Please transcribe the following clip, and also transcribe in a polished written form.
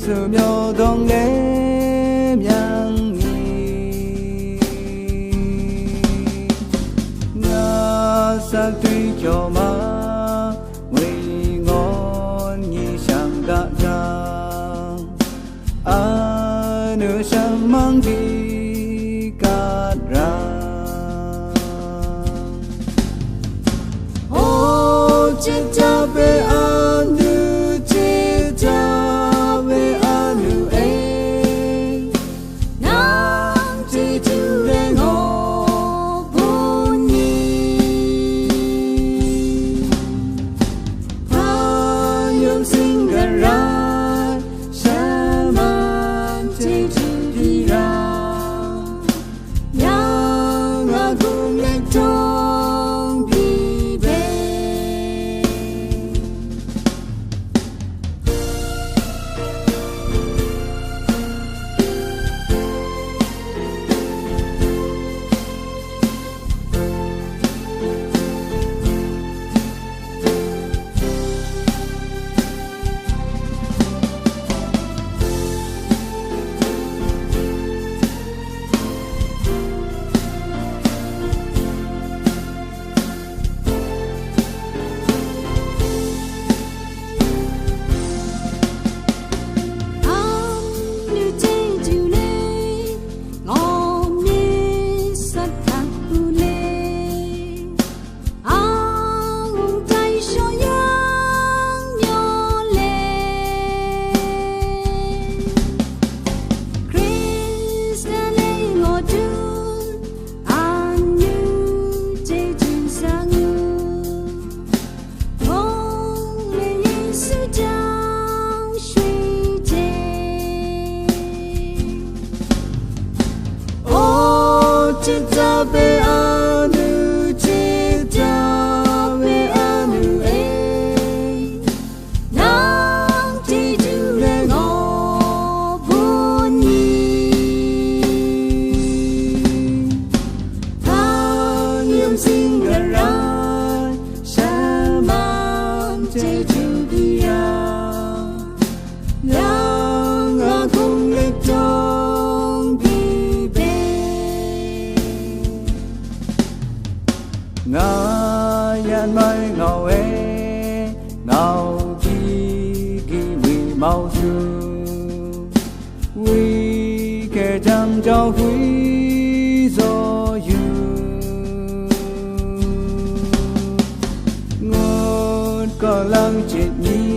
sự miêu đông lễ miang nhì nga sang tuy cho ma nguy ngon nhì sang đã giang a nữ sang mang đi cát ra ô chết cha bé a nữ chết cha bé a nữ ấy nàng chỉ chịu lên ngô buồn nhì ta yêu sinh gần ra sẽ mang chỉ chịu đi ra yang a cùng lên trong đi về chết cha bé a nữ chết cha bé a nữ ấy nàng chỉ chịu lên ngô buồn nhì ta yêu sinh gần ra sẽ mang chỉ chịu đi ra lang a cùng lên trong đi về nga yan mai ngao e ngao chi ki wi mao su wi ke chang chao hui zo yu ngon có lăng chết nhì